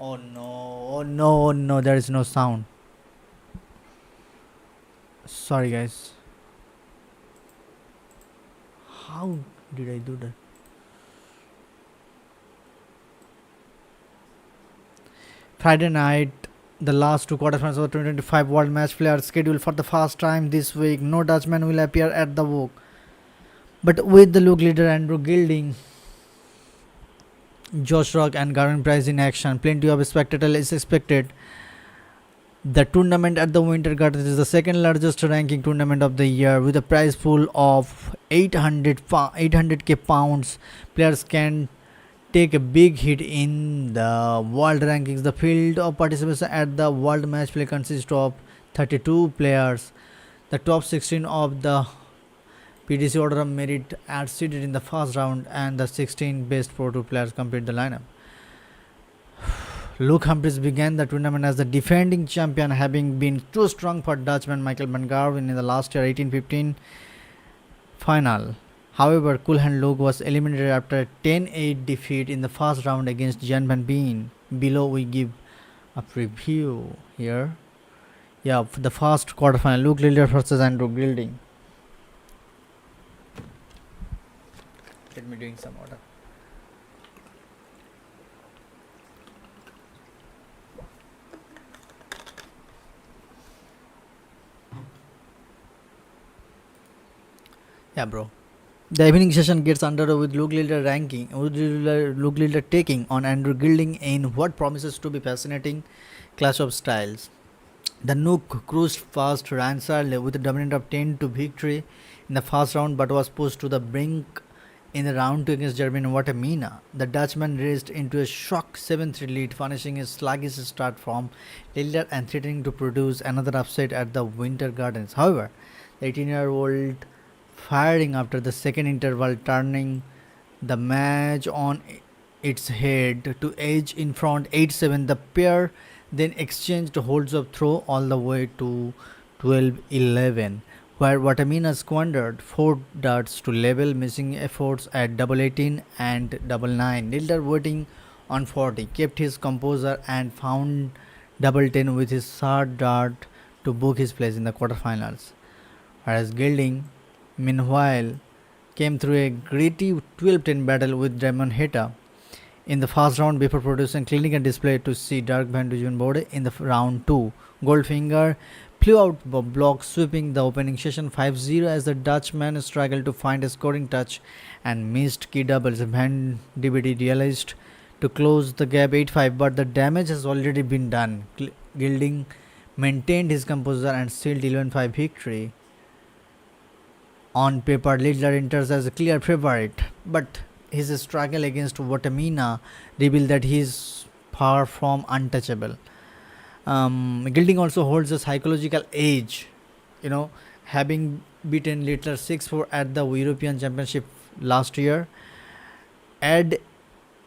Oh no, oh no, oh no, there is no sound. Sorry guys. How did I do that? Friday night, the last two quarterfinals of the 2025 World Matchplay are scheduled for the first time this week. No Dutchman will appear at the walk. But with the look leader Andrew Gilding, Josh Rock and Gerwyn Price in action, plenty of spectacle is expected. The tournament at the Winter Gardens is the second largest ranking tournament of the year with a prize pool of 800k pounds. Players can take a big hit in the world rankings. The field of participants at the World Matchplay consists of 32 players. The top 16 of the PDC order of merit are seeded in the first round, and the 16 best Pro Tour players complete the lineup. Luke Humphries began the tournament as the defending champion, having been too strong for Dutchman Michael van Gerwen in the last year 1815 final. However, Cool Hand Luke was eliminated after a 10-8 defeat in the first round against Jan van Veen. Below we give a preview here. Yeah, for the first quarterfinal, Luke Lilder versus Andrew Gilding. Let me drink some water. Yeah, bro. The evening session gets underway with Luke Lilder taking on Andrew Gilding in what promises to be fascinating clash of styles. The Nook cruised past Ransard with a dominant of 10 to victory in the first round, but was pushed to the brink in the round 2 against German Watamina. The Dutchman raced into a shock 7-3 lead, finishing a sluggish start from Lilder and threatening to produce another upset at the Winter Gardens. However, the 18-year-old firing after the second interval, turning the match on its head to edge in front 8-7. The pair then exchanged holds of throw all the way to 12-11, where Watamina squandered 4 darts to level, missing efforts at double 18 and double 9. Nilder, waiting on 40, kept his composure and found double 10 with his third dart to book his place in the quarterfinals. Whereas Gilding, meanwhile, came through a gritty 12-10 battle with Damon Heta in the first round before producing clinical display to see Dirk van Duijvenbode in the round 2. Goldfinger flew out block, sweeping the opening session 5-0 as the Dutchman struggled to find a scoring touch and missed key doubles. Van Dibede realized to close the gap 8-5, but the damage has already been done. Gilding maintained his composure and sealed 11-5 victory. On paper, Lidler enters as a clear favorite, but his struggle against Watamina revealed that he is far from untouchable. Gilding also holds a psychological edge, having beaten Littler 6-4 at the European Championship last year, add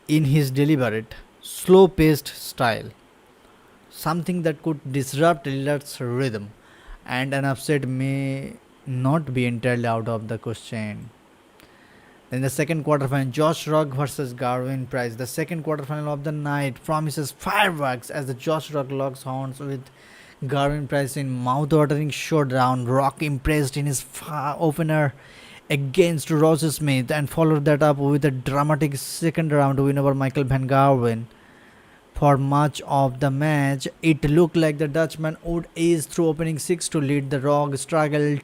in his deliberate, slow-paced style, something that could disrupt Lillard's rhythm, and an upset may not be entirely out of the question. In the second quarterfinal, Josh Rock versus Gerwyn Price. The second quarterfinal of the night promises fireworks as the Josh Rock locks horns with Gerwyn Price in mouth-watering showdown. Rock impressed in his opener against Roger Smith and followed that up with a dramatic second round win over Michael van Gerwen. For much of the match, it looked like the Dutchman would ease through opening 6 to lead. The Rock struggled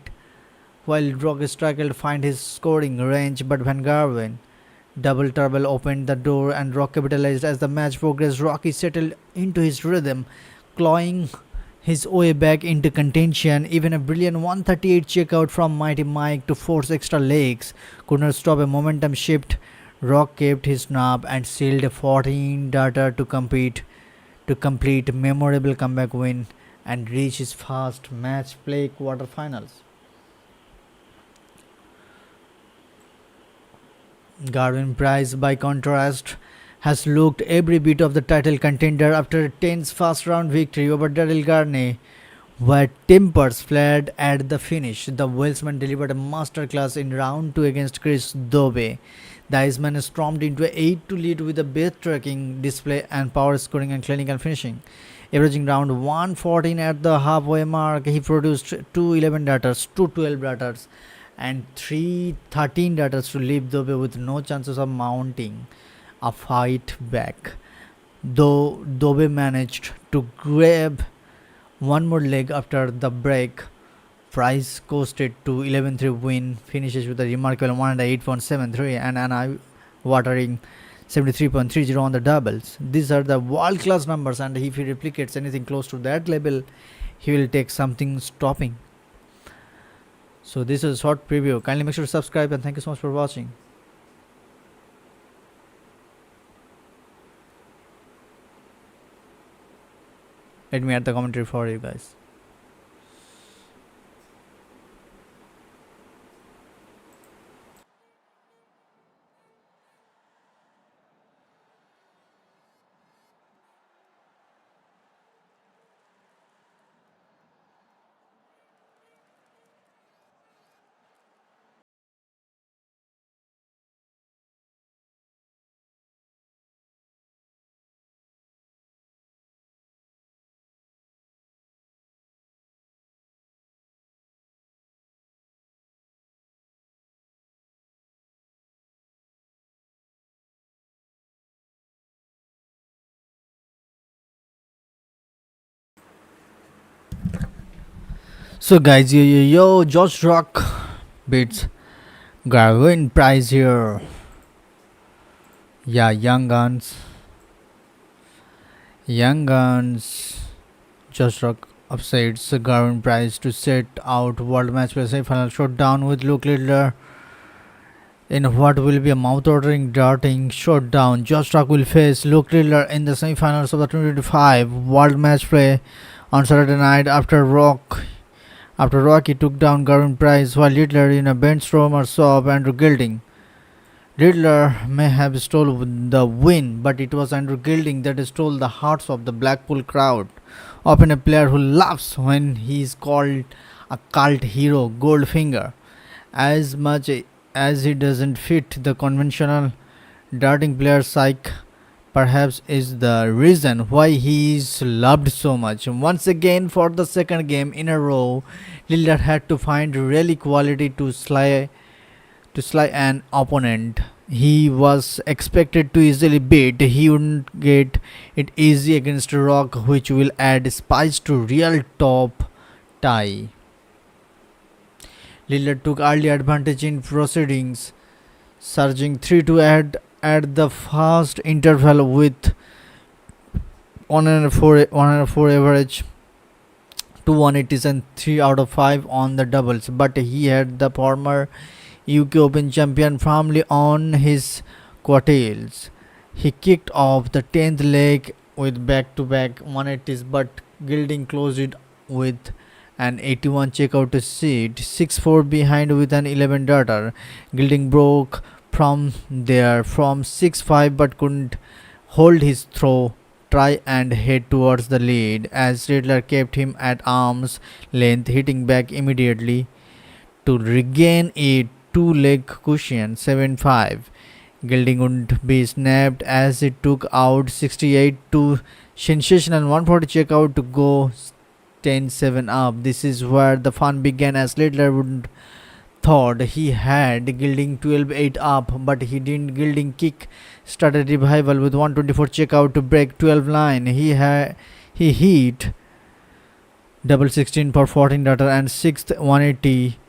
to find his scoring range, but Van Gerwen double trouble opened the door and Rock capitalized. As the match progressed, Rocky settled into his rhythm, clawing his way back into contention. Even a brilliant 138 checkout from Mighty Mike to force extra legs could not stop a momentum shift. Rock kept his knob and sealed a 14-darter to complete memorable comeback win and reach his first match play quarterfinals. Gerwyn Price, by contrast, has looked every bit of the title contender after a tense first round victory over Daryl Gurney, where tempers flared at the finish. The Welshman delivered a masterclass in round 2 against Chris Dobe. The Iceman stormed into a 8 to lead with a breathtaking display and power scoring and clinical finishing. Averaging round 114 at the halfway mark, he produced 211 daughters, 212 daughters, and 313 daughters to leave Dove with no chances of mounting a fight back. Though Dove managed to grab one more leg after the break, Price coasted to 11-3 win, finishes with a remarkable 108.73 and an eye-watering 73.30 on the doubles. These are the world-class numbers, and if he replicates anything close to that level, he will take something stopping. So this is a short preview. Kindly make sure to subscribe, and thank you so much for watching. Let me add the commentary for you guys. So guys, yo, George Rock beats Gerwyn Price here. Yeah, Young Guns. George Rock upsets Gerwyn Price to set out World Matchplay semi-final showdown with Luke Littler. In what will be a mouth-watering, darting showdown, George Rock will face Luke Littler in the semi-finals of the 2025 World Matchplay on Saturday night after Rocky took down Gerwyn Price while Littler in a bench stormer saw Andrew Gilding. Littler may have stolen the win, but it was Andrew Gilding that stole the hearts of the Blackpool crowd. Often a player who laughs when he is called a cult hero, Goldfinger. As much as he doesn't fit the conventional darting player psyche, perhaps is the reason why he is loved so much. Once again, for the second game in a row, Littler had to find really quality to slay an opponent he was expected to easily beat. He wouldn't get it easy against Rock, which will add spice to real top tie. Littler took early advantage in proceedings, surging 3-2 at the first interval with 104 average, 2 180s and 3 out of 5 on the doubles, but he had the former UK Open champion firmly on his coattails. He kicked off the 10th leg with back-to-back 180s, but Gilding closed it with an 81 checkout to sit 6-4 behind with an 11 daughter. Gilding broke from 6-5 but couldn't hold his try and head towards the lead as Riddler kept him at arm's length, hitting back immediately to regain a two-leg cushion 7-5. Gilding wouldn't be snapped as it took out 68 to sensational 140 checkout to go 10-7 up. This is where the fun began as Riddler wouldn't thought he had Gilding 12-8 up, but he didn't. Gilding kick started revival with 124 checkout to break 12 line. He hit double 16 for 14 daughter and 6th 180,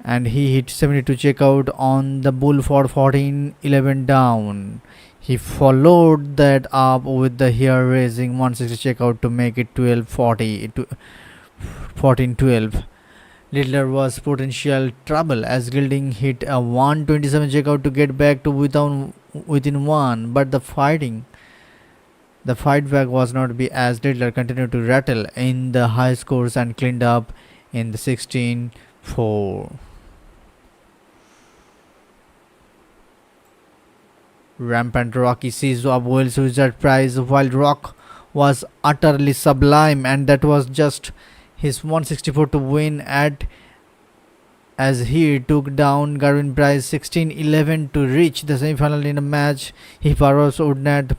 and he hit 72 checkout on the bull for 14-11 down. He followed that up with the hair raising 160 checkout to make it 12-40 to 14-12. Littler was potential trouble as Gilding hit a 127 checkout to get back to within one, but the fight back was not be as Littler continued to rattle in the high scores and cleaned up in the 16-4. Rampant Rocky seized up Wales Wizard Prize while Rock was utterly sublime, and that was just his 164 to win at as he took down Gerwyn Price 16-11 to reach the semi-final in a match he perhaps would not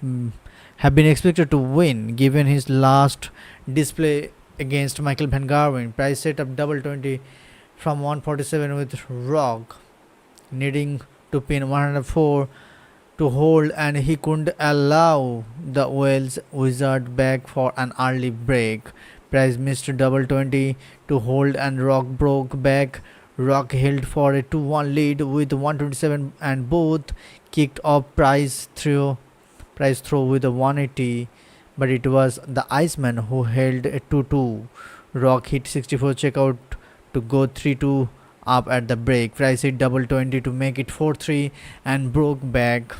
have been expected to win given his last display against Michael van Gerwen. Price set up double 20 from 147 with Rock, needing to pin 104 to hold, and he couldn't allow the Wales Wizard back for an early break. Price missed double 20 to hold, and Rock broke back. Rock held for a 2-1 lead with 127 and both kicked off Price throw with a 180, but it was the Iceman who held a 2-2. Rock hit 64 checkout to go 3-2 up at the break. Price hit double 20 to make it 4-3 and broke back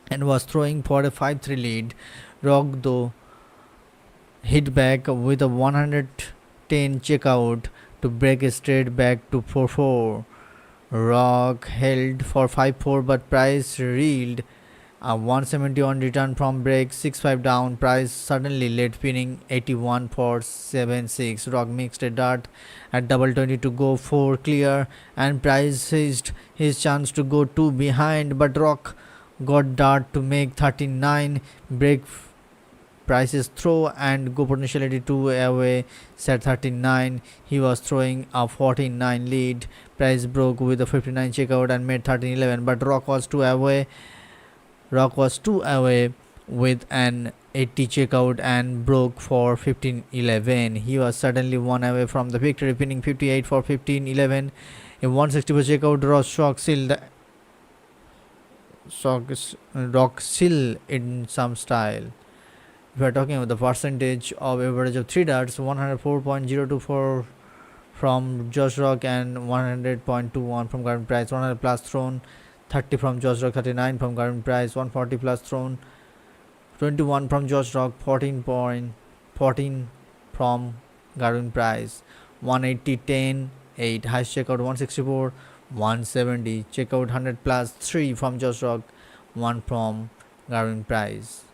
and was throwing for a 5-3 lead. Rock though hit back with a 110 checkout to break straight back to 4-4. Rock held for 5-4 but Price reeled a 170 on return from break, 6-5 down. Price suddenly led pinning 81 for 7-6. Rock mixed a dart at double 20 to go 4 clear, and Price seized his chance to go 2 behind, but Rock got dart to make 39, break Price's throw and go potentially 2 away, set 39. He was throwing a 14-9 lead. Price broke with a 59 checkout and made 13-11, but Rock was 2 away. Rock was 2 away with an 80 checkout and broke for 15-11. He was suddenly 1 away from the victory, pinning 58 for 15-11. A 164 checkout Rock still in some style. If we are talking about the percentage of average of 3 darts, 104.024 from Josh Rock and 100.21 from Gerwyn Price, 100 plus thrown, 30 from Josh Rock, 39 from Gerwyn Price, 140 plus thrown, 21 from Josh Rock, 14 from Gerwyn Price, 180, 10, 8, high checkout 164, 170, checkout 100 plus 3 from Josh Rock, 1 from Gerwyn Price.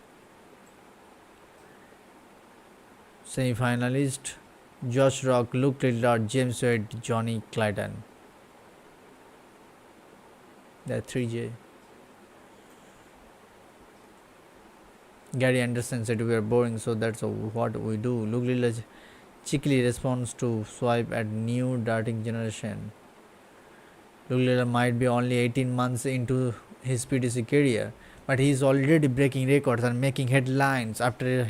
Semi-finalist Josh Rock, Luke Littler, James Wade, Johnny Clayton. That 3J. Gary Anderson said we are boring, so that's what we do. Luke Littler cheekily responds to swipe at new darting generation. Luke Littler might be only 18 months into his PDC career, but he is already breaking records and making headlines after a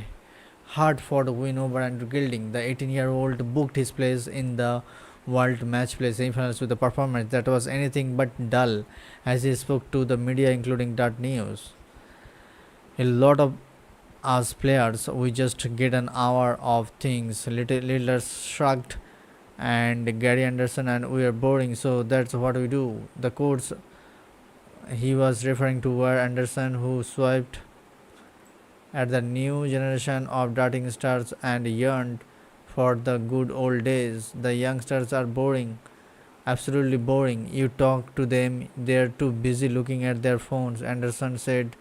hard-fought win over Andrew Gilding. The 18-year-old booked his place in the World Matchplay semi-finals with a performance that was anything but dull, as he spoke to the media, including Dart News. A lot of us players, we just get an hour of things. Littler shrugged, and Gary Anderson and we are boring, so that's what we do. The quotes he was referring to were Anderson, who swiped at the new generation of darting stars and yearned for the good old days. The youngsters are boring, absolutely boring. You talk to them, they're too busy looking at their phones. Anderson said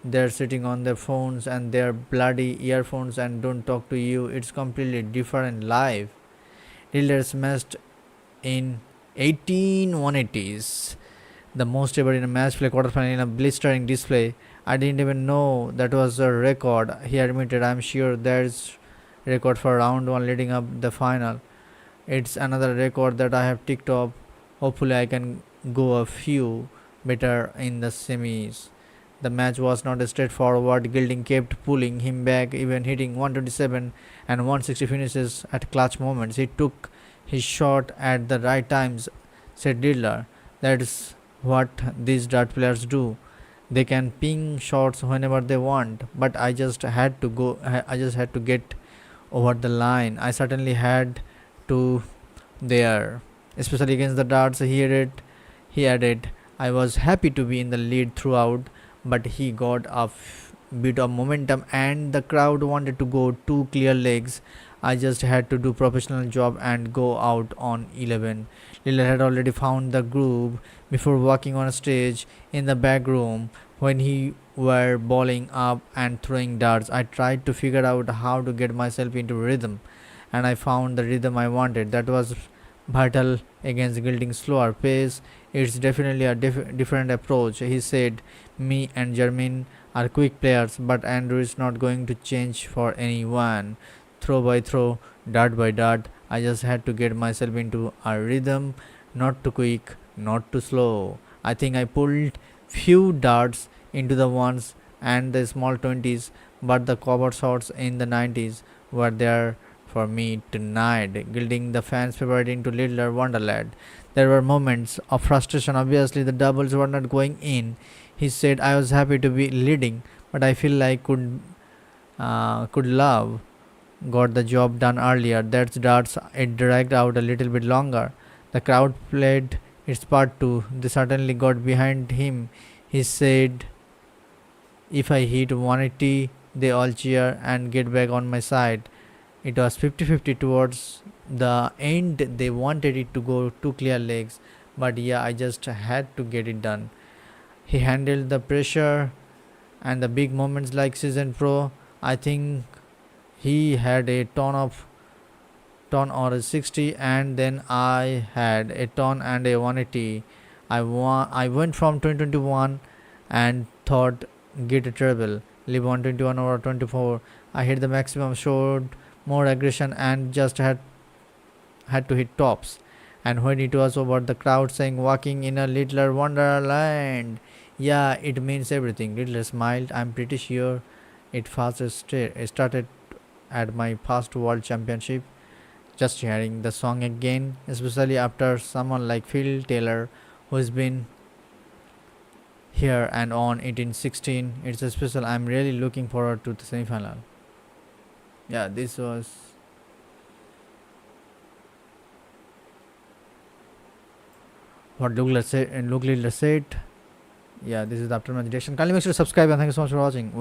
they're sitting on their phones and their bloody earphones and don't talk to you. It's completely different life. Littler smashed in 18 180s, the most ever in a match play quarterfinal in a blistering display. I didn't even know that was a record, he admitted. I'm sure there's a record for round 1 leading up the final. It's another record that I have ticked off. Hopefully I can go a few better in the semis. The match was not straightforward. Gilding kept pulling him back, even hitting 127 and 160 finishes at clutch moments. He took his shot at the right times, said Littler. That's what these dart players do. They can ping shots whenever they want, but I just had to get over the line. I certainly had to there, especially against the darts. He added, I was happy to be in the lead throughout, but he got a bit of momentum and the crowd wanted to go 2 clear legs. I just had to do professional job and go out on 11. Littler had already found the groove before walking on stage in the back room when he were bowling up and throwing darts. I tried to figure out how to get myself into rhythm, and I found the rhythm I wanted. That was battle against Gilding's slower pace. It's definitely a different approach. He said, me and Gerwyn are quick players, but Andrew is not going to change for anyone. Throw by throw, dart by dart, I just had to get myself into a rhythm, not too quick, not too slow. I think I pulled few darts into the ones and the small 20s, but the cover shots in the 90s were there for me tonight, gilding the fans' favorite into Little Wonderland. There were moments of frustration. Obviously, the doubles were not going in. He said, "I was happy to be leading, but I feel like could love got the job done earlier. That's darts. It dragged out a little bit longer. The crowd played its part too. They certainly got behind him. He said, if I hit 180, they all cheer and get back on my side. It was 50-50 towards the end. They wanted it to go two clear legs, but yeah, I just had to get it done. He handled the pressure and the big moments like season pro. I think he had a ton or a 60, and then I had a ton and a 180. I went from 2021 and thought get a treble, live on 21 over 24. I hit the maximum, showed more aggression, and just had to hit tops. And when it was over, the crowd saying walking in a little wonderland, yeah, it means everything. Littler smiled. I'm pretty sure it started at my past world championship. Just hearing the song again, especially after someone like Phil Taylor, who's been here and on it in 16, it's a special. I'm really looking forward to the semi-final. Yeah, this was what Luke Littler said. Yeah, this is the aftermath edition. Kindly make sure to subscribe and thank you so much for watching.